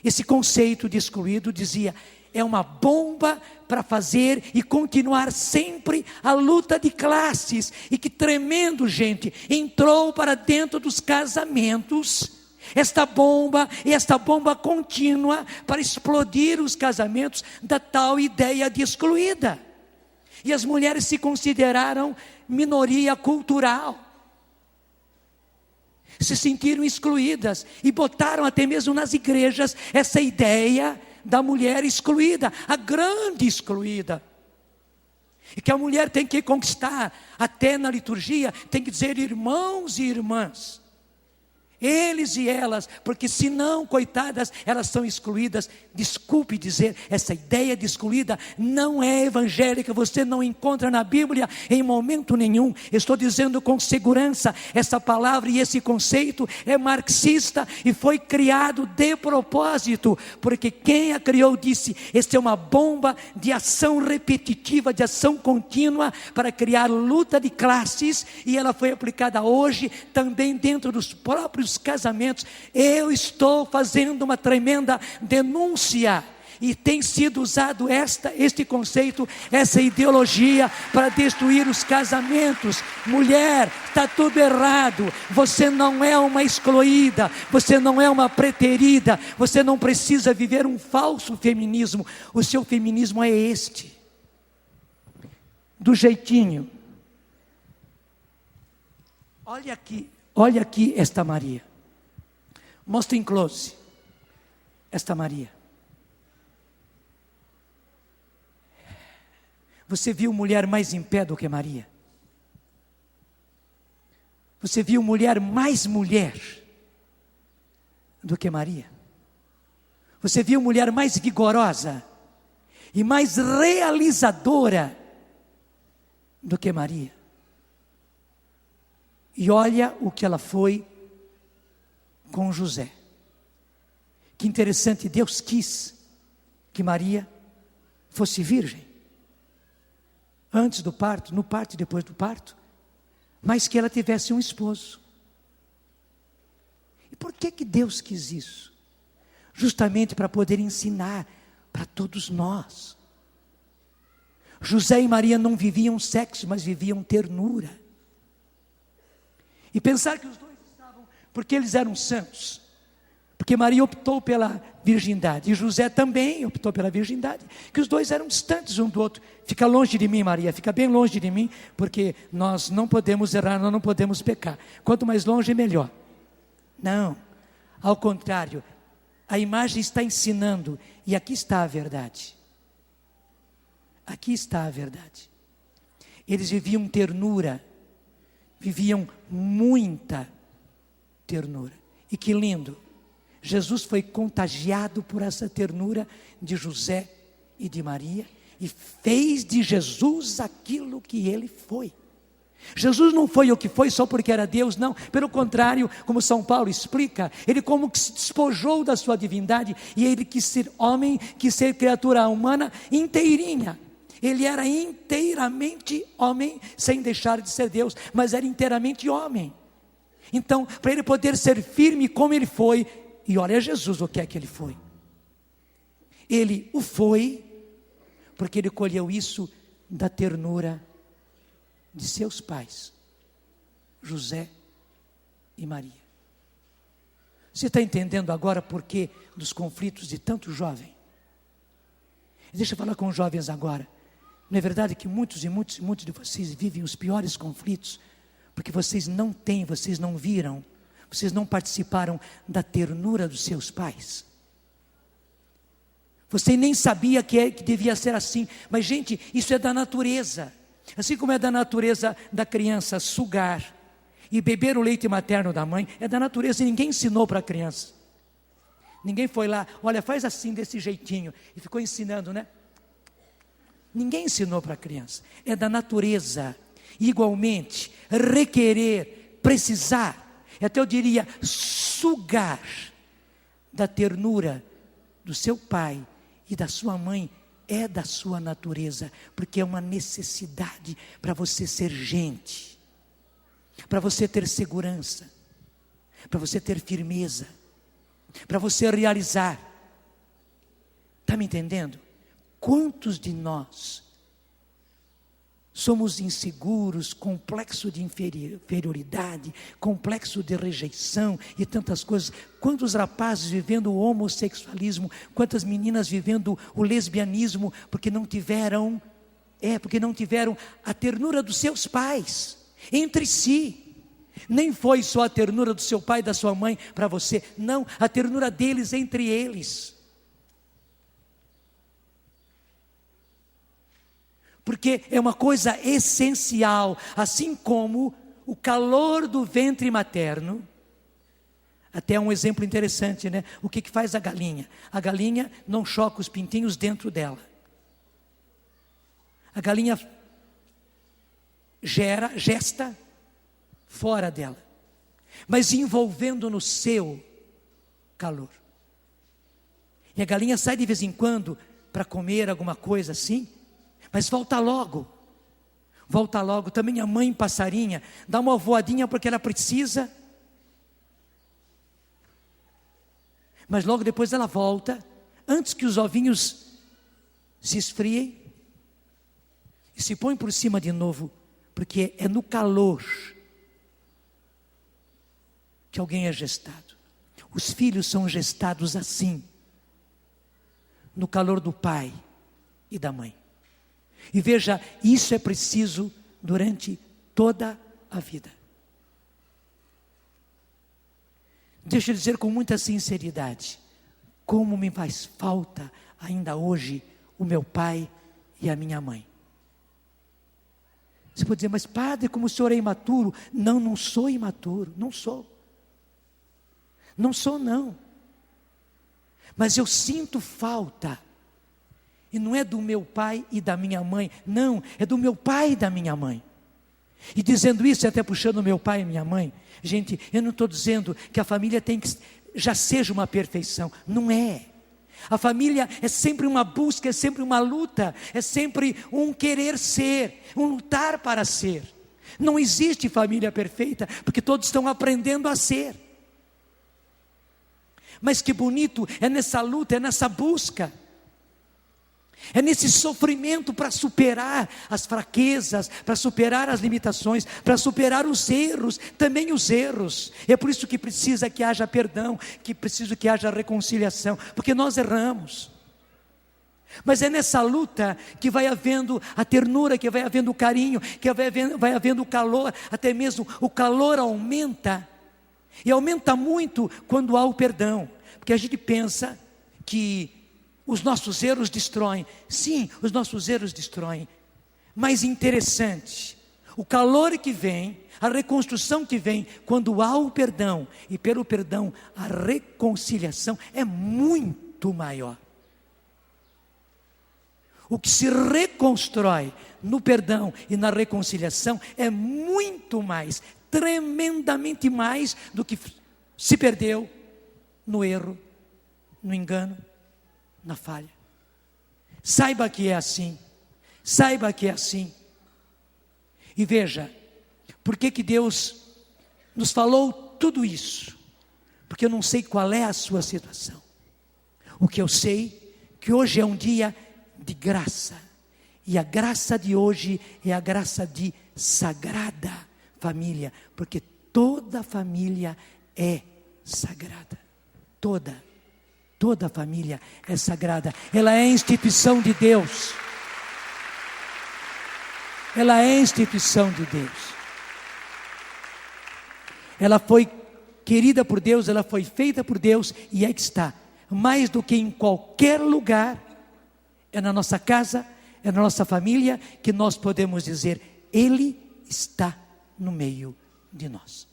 esse conceito de excluído, dizia: é uma bomba para fazer e continuar sempre a luta de classes. E que tremendo, gente, entrou para dentro dos casamentos esta bomba contínua para explodir os casamentos da tal ideia de excluída. E as mulheres se consideraram minoria cultural, se sentiram excluídas e botaram até mesmo nas igrejas essa ideia da mulher excluída, a grande excluída, e que a mulher tem que conquistar, até na liturgia, tem que dizer irmãos e irmãs, eles e elas, porque senão, coitadas, elas são excluídas. Desculpe dizer, essa ideia de excluída não é evangélica, você não encontra na Bíblia em momento nenhum. Estou dizendo com segurança, essa palavra e esse conceito é marxista e foi criado de propósito, porque quem a criou disse: esta é uma bomba de ação repetitiva, de ação contínua, para criar luta de classes, e ela foi aplicada hoje também dentro dos próprios casamentos. Eu estou fazendo uma tremenda denúncia, e tem sido usado este conceito, essa ideologia, para destruir os casamentos. Mulher, está tudo errado, você não é uma excluída, você não é uma preterida, você não precisa viver um falso feminismo. O seu feminismo é este, do jeitinho. Olha aqui esta Maria. Mostra em close esta Maria. Você viu mulher mais em pé do que Maria? Você viu mulher mais mulher do que Maria? Você viu mulher mais vigorosa e mais realizadora do que Maria? E olha o que ela foi com José. Que interessante, Deus quis que Maria fosse virgem, antes do parto, no parto e depois do parto, mas que ela tivesse um esposo. E por que Deus quis isso? Justamente para poder ensinar para todos nós. José e Maria não viviam sexo, mas viviam ternura. E pensar que os dois estavam, porque eles eram santos, porque Maria optou pela virgindade, e José também optou pela virgindade, que os dois eram distantes um do outro. Fica longe de mim, Maria, fica bem longe de mim, porque nós não podemos errar, nós não podemos pecar. Quanto mais longe, melhor. Não, ao contrário, a imagem está ensinando, e aqui está a verdade. Aqui está a verdade. Eles viviam ternura, viviam muita ternura. E que lindo, Jesus foi contagiado por essa ternura de José e de Maria, e fez de Jesus aquilo que ele foi. Jesus não foi o que foi só porque era Deus, não. Pelo contrário, como São Paulo explica, ele como que se despojou da sua divindade, e ele quis ser homem, quis ser criatura humana inteirinha. Ele era inteiramente homem, sem deixar de ser Deus, mas era inteiramente homem. Então, para ele poder ser firme como ele foi, e olha Jesus o que é que ele foi. Ele o foi, porque ele colheu isso da ternura de seus pais, José e Maria. Você está entendendo agora por que dos conflitos de tanto jovem? Deixa eu falar com os jovens agora. Não é verdade que muitos de vocês vivem os piores conflitos? Porque vocês não têm, vocês não viram, vocês não participaram da ternura dos seus pais. Você nem sabia que devia ser assim. Mas, gente, isso é da natureza. Assim como é da natureza da criança sugar e beber o leite materno da mãe, é da natureza e ninguém ensinou para a criança. Ninguém foi lá, olha, faz assim, desse jeitinho, e ficou ensinando, né? Ninguém ensinou para a criança. É da natureza, igualmente, requerer, precisar, até eu diria, sugar da ternura do seu pai e da sua mãe, é da sua natureza, porque é uma necessidade para você ser gente, para você ter segurança, para você ter firmeza, para você realizar. Está me entendendo? Quantos de nós somos inseguros, complexo de inferioridade, complexo de rejeição e tantas coisas? Quantos rapazes vivendo o homossexualismo, quantas meninas vivendo o lesbianismo, porque não tiveram a ternura dos seus pais, entre si. Nem foi só a ternura do seu pai e da sua mãe para você, não, a ternura deles entre eles. Porque é uma coisa essencial, assim como o calor do ventre materno. Até um exemplo interessante, né? O que faz a galinha? A galinha não choca os pintinhos dentro dela. A galinha gesta fora dela, mas envolvendo no seu calor. E a galinha sai de vez em quando para comer alguma coisa assim, mas volta logo. Também a mãe passarinha dá uma voadinha porque ela precisa, mas logo depois ela volta, antes que os ovinhos se esfriem, e se põe por cima de novo, porque é no calor que alguém é gestado. Os filhos são gestados assim, no calor do pai e da mãe. E veja, isso é preciso durante toda a vida. Deixa eu dizer com muita sinceridade, como me faz falta ainda hoje o meu pai e a minha mãe. Você pode dizer, mas padre, como o senhor é imaturo? Não sou imaturo, não sou. Não sou não. Mas eu sinto falta. E não é do meu pai e da minha mãe, não, é do meu pai e da minha mãe. E dizendo isso, até puxando o meu pai e minha mãe, gente, eu não estou dizendo que a família tem que já seja uma perfeição, não é. A família é sempre uma busca, é sempre uma luta, é sempre um querer ser, um lutar para ser. Não existe família perfeita, porque todos estão aprendendo a ser. Mas que bonito, é nessa luta, é nessa busca. É nesse sofrimento para superar as fraquezas, para superar as limitações, para superar os erros, também os erros. É por isso que precisa que haja perdão, que precisa que haja reconciliação, porque nós erramos. Mas é nessa luta que vai havendo a ternura, que vai havendo o carinho, que vai havendo o calor, até mesmo o calor aumenta. E aumenta muito quando há o perdão, porque a gente pensa que os nossos erros destroem. Sim, os nossos erros destroem. Mas interessante, o calor que vem, a reconstrução que vem, quando há o perdão, e pelo perdão a reconciliação é muito maior. O que se reconstrói no perdão e na reconciliação é muito mais, tremendamente mais do que se perdeu no erro, no engano, na falha. Saiba que é assim. Saiba que é assim. E veja, por que Deus nos falou tudo isso? Porque eu não sei qual é a sua situação. O que eu sei é que hoje é um dia de graça. E a graça de hoje é a graça de sagrada família. Porque Toda família é sagrada. Toda família é sagrada. Ela é instituição de Deus. Ela é instituição de Deus. Ela foi querida por Deus, ela foi feita por Deus, e aí que está. Mais do que em qualquer lugar, é na nossa casa, é na nossa família, que nós podemos dizer: Ele está no meio de nós.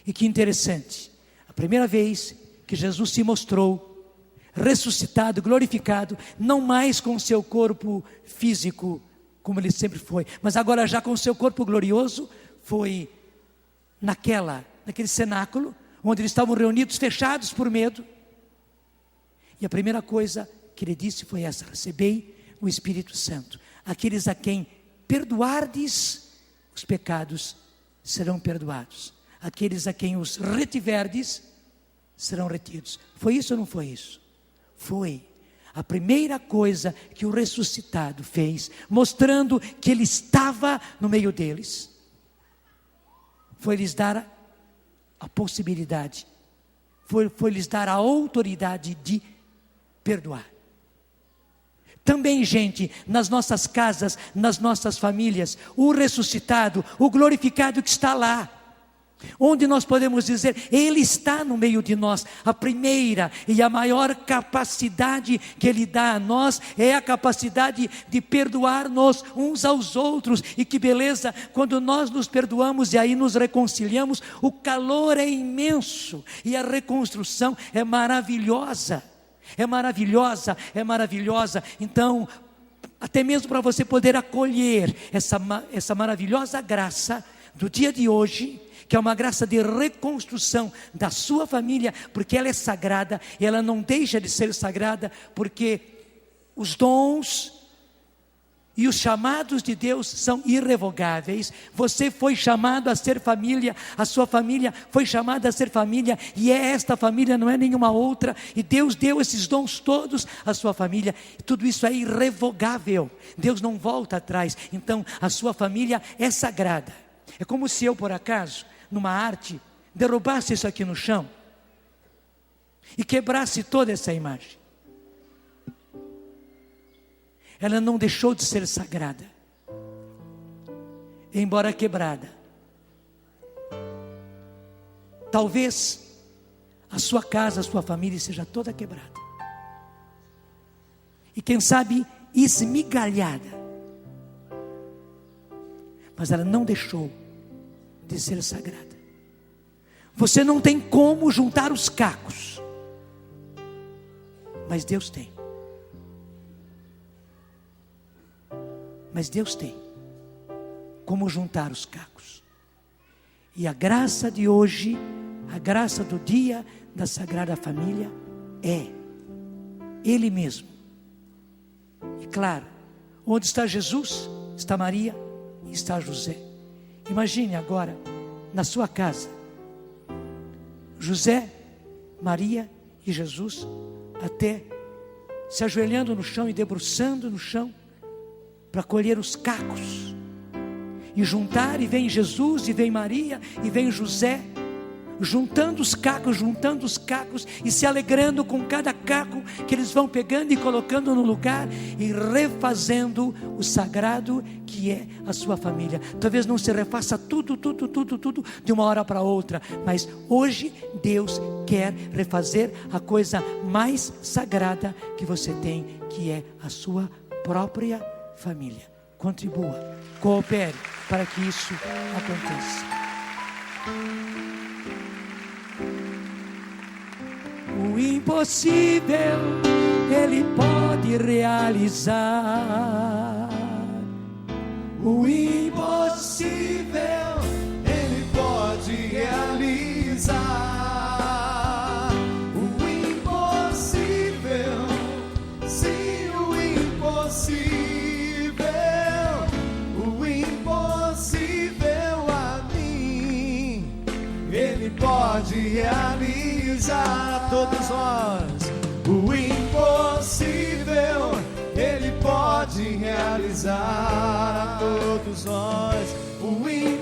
E que interessante, a primeira vez que Jesus se mostrou ressuscitado, glorificado, não mais com seu corpo físico, como ele sempre foi, mas agora já com seu corpo glorioso, foi naquele cenáculo, onde eles estavam reunidos, fechados por medo. E a primeira coisa que ele disse foi essa: recebei o Espírito Santo. Aqueles a quem perdoardes os pecados serão perdoados. Aqueles a quem os retiverdes serão retidos. Foi isso ou não foi isso? Foi. A primeira coisa que o ressuscitado fez, mostrando que ele estava no meio deles, foi lhes dar a possibilidade, foi lhes dar a autoridade de perdoar. Também, gente, nas nossas casas, nas nossas famílias, o ressuscitado, o glorificado que está lá, onde nós podemos dizer: Ele está no meio de nós. A primeira e a maior capacidade que Ele dá a nós é a capacidade de perdoar-nos uns aos outros. E que beleza, quando nós nos perdoamos e aí nos reconciliamos, o calor é imenso e a reconstrução é maravilhosa. É maravilhosa, é maravilhosa. Então, até mesmo para você poder acolher essa maravilhosa graça do dia de hoje, que é uma graça de reconstrução da sua família, porque ela é sagrada, e ela não deixa de ser sagrada, porque os dons e os chamados de Deus são irrevogáveis. Você foi chamado a ser família, a sua família foi chamada a ser família, e é esta família, não é nenhuma outra, e Deus deu esses dons todos à sua família. Tudo isso é irrevogável, Deus não volta atrás. Então a sua família é sagrada. É como se eu, por acaso, numa arte, derrubasse isso aqui no chão e quebrasse toda essa imagem. Ela não deixou de ser sagrada, embora quebrada. Talvez a sua casa, a sua família seja toda quebrada, e quem sabe esmigalhada, mas ela não deixou de ser sagrada. Você não tem como juntar os cacos, mas Deus tem. Mas Deus tem como juntar os cacos. E a graça de hoje, a graça do dia da Sagrada Família é Ele mesmo. E claro, onde está Jesus, está Maria e está José. Imagine agora, na sua casa, José, Maria e Jesus, até se ajoelhando no chão e debruçando no chão, para colher os cacos, e juntar, e vem Jesus, e vem Maria, e vem José, juntando os cacos, e se alegrando com cada caco que eles vão pegando e colocando no lugar, e refazendo o sagrado que é a sua família. Talvez não se refaça tudo de uma hora para outra, mas hoje Deus quer refazer a coisa mais sagrada que você tem, que é a sua própria família. Contribua, coopere para que isso aconteça. O impossível Ele pode realizar. O impossível Ele pode realizar. O impossível, sim, o impossível. O impossível a mim Ele pode realizar. A todos nós. O impossível Ele pode realizar. A todos nós. O impossível